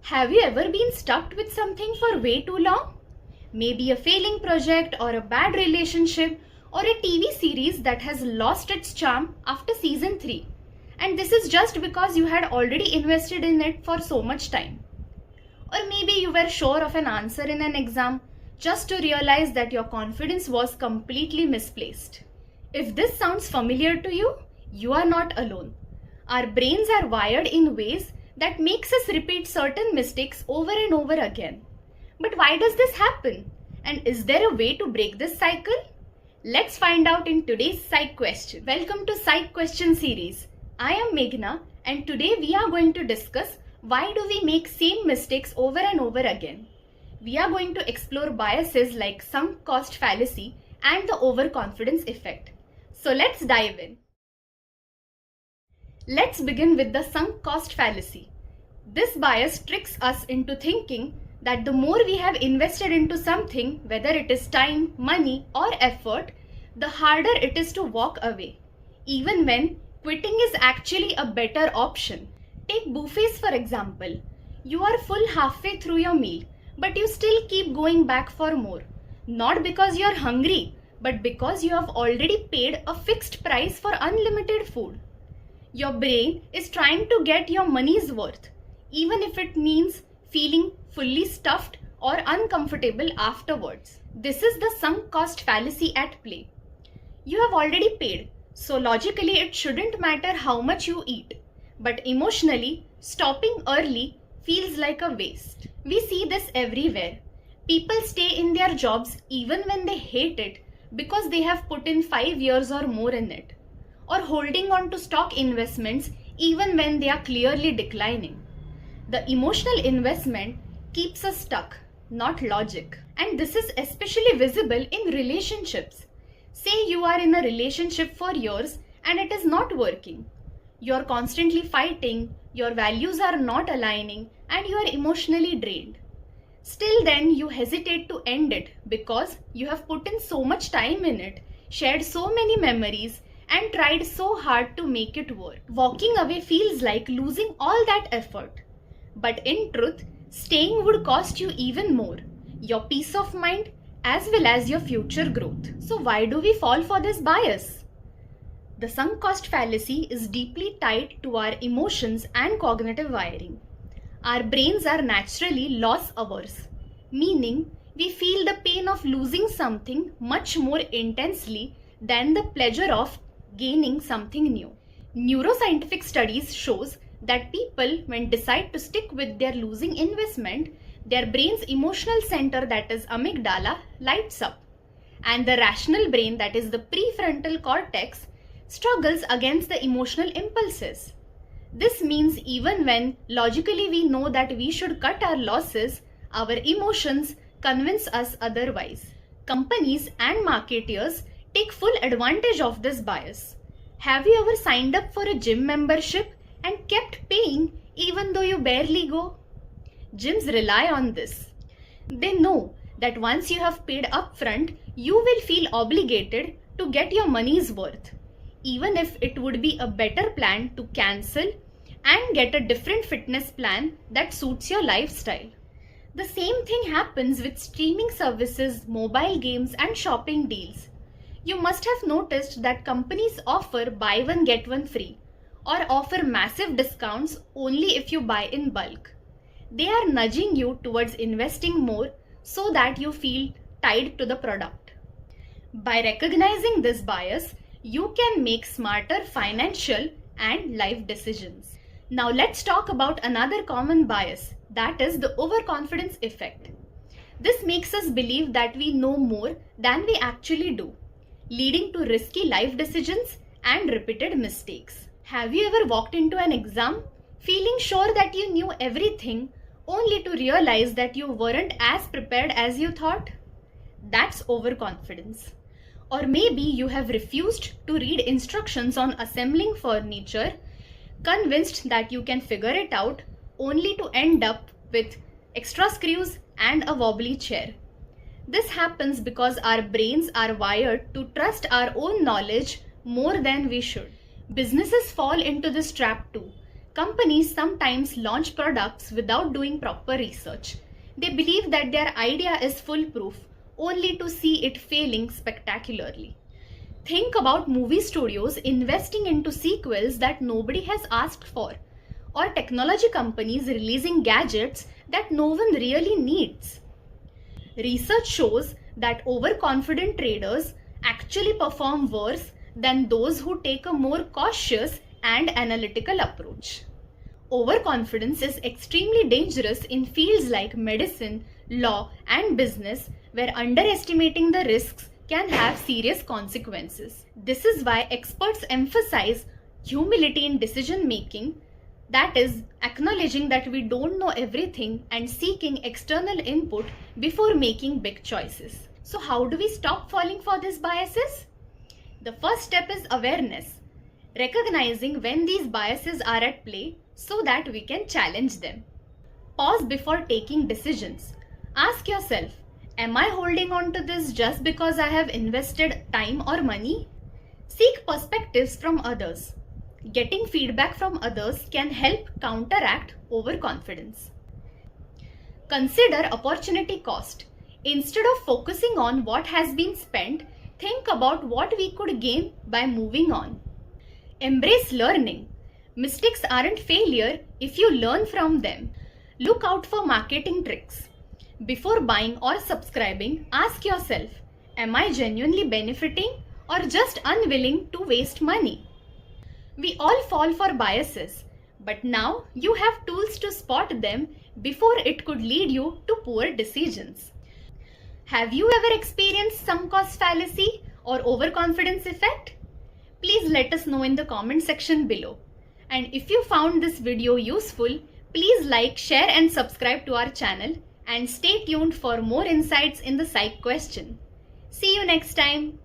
Have you ever been stuck with something for way too long? Maybe a failing project or a bad relationship or a TV series that has lost its charm after season 3. And this is just because you had already invested in it for so much time. Or maybe you were sure of an answer in an exam just to realize that your confidence was completely misplaced. If this sounds familiar to you, you are not alone. Our brains are wired in ways that makes us repeat certain mistakes over and over again. But why does this happen? And is there a way to break this cycle? Let's find out in today's Psych Question. Welcome to Psych Question series. I am Meghna and today we are going to discuss why do we make same mistakes over and over again. We are going to explore biases like sunk cost fallacy and the overconfidence effect. So let's dive in. Let's begin with the sunk cost fallacy. This bias tricks us into thinking that the more we have invested into something, whether it is time, money or effort, the harder it is to walk away, even when quitting is actually a better option. Take buffets for example. You are full halfway through your meal, but you still keep going back for more. Not because you are hungry, but because you have already paid a fixed price for unlimited food. Your brain is trying to get your money's worth, even if it means feeling fully stuffed or uncomfortable afterwards. This is the sunk cost fallacy at play. You have already paid, so logically it shouldn't matter how much you eat. But emotionally, stopping early feels like a waste. We see this everywhere. People stay in their jobs even when they hate it because they have put in 5 years or more in it. Or holding on to stock investments even when they are clearly declining. The emotional investment keeps us stuck, not logic. And this is especially visible in relationships. Say you are in a relationship for years and it is not working. You are constantly fighting, your values are not aligning, and you are emotionally drained. Still then you hesitate to end it because you have put in so much time in it, shared so many memories, and tried so hard to make it work. Walking away feels like losing all that effort. But in truth, staying would cost you even more, your peace of mind as well as your future growth. So why do we fall for this bias? The sunk cost fallacy is deeply tied to our emotions and cognitive wiring. Our brains are naturally loss averse, meaning we feel the pain of losing something much more intensely than the pleasure of gaining something new. Neuroscientific studies shows that people, when decide to stick with their losing investment, their brain's emotional center, that is amygdala, lights up, and the rational brain, that is the prefrontal cortex, struggles against the emotional impulses. This means even when logically we know that we should cut our losses, our emotions convince us otherwise. Companies and marketers take full advantage of this bias. Have you ever signed up for a gym membership and kept paying even though you barely go? Gyms rely on this. They know that once you have paid upfront, you will feel obligated to get your money's worth, even if it would be a better plan to cancel and get a different fitness plan that suits your lifestyle. The same thing happens with streaming services, mobile games, and shopping deals. You must have noticed that companies offer buy one get one free or offer massive discounts only if you buy in bulk. They are nudging you towards investing more so that you feel tied to the product. By recognizing this bias, you can make smarter financial and life decisions. Now let's talk about another common bias, that is the overconfidence effect. This makes us believe that we know more than we actually do, leading to risky life decisions and repeated mistakes. Have you ever walked into an exam feeling sure that you knew everything only to realize that you weren't as prepared as you thought? That's overconfidence. Or maybe you have refused to read instructions on assembling furniture, convinced that you can figure it out only to end up with extra screws and a wobbly chair. This happens because our brains are wired to trust our own knowledge more than we should. Businesses fall into this trap too. Companies sometimes launch products without doing proper research. They believe that their idea is foolproof, only to see it failing spectacularly. Think about movie studios investing into sequels that nobody has asked for, or technology companies releasing gadgets that no one really needs. Research shows that overconfident traders actually perform worse than those who take a more cautious and analytical approach. Overconfidence is extremely dangerous in fields like medicine, law, and business, where underestimating the risks can have serious consequences. This is why experts emphasize humility in decision making, that is, acknowledging that we don't know everything and seeking external input before making big choices. So, how do we stop falling for these biases? The first step is awareness, recognizing when these biases are at play so that we can challenge them. Pause before taking decisions. Ask yourself, am I holding on to this just because I have invested time or money? Seek perspectives from others. Getting feedback from others can help counteract overconfidence. Consider opportunity cost. Instead of focusing on what has been spent, think about what we could gain by moving on. Embrace learning. Mistakes aren't failure if you learn from them. Look out for marketing tricks. Before buying or subscribing, ask yourself, am I genuinely benefiting or just unwilling to waste money? We all fall for biases, but now you have tools to spot them before it could lead you to poor decisions. Have you ever experienced sunk cost fallacy or overconfidence effect? Please let us know in the comment section below. And if you found this video useful, please like, share and subscribe to our channel, and stay tuned for more insights in the Psych Question. See you next time.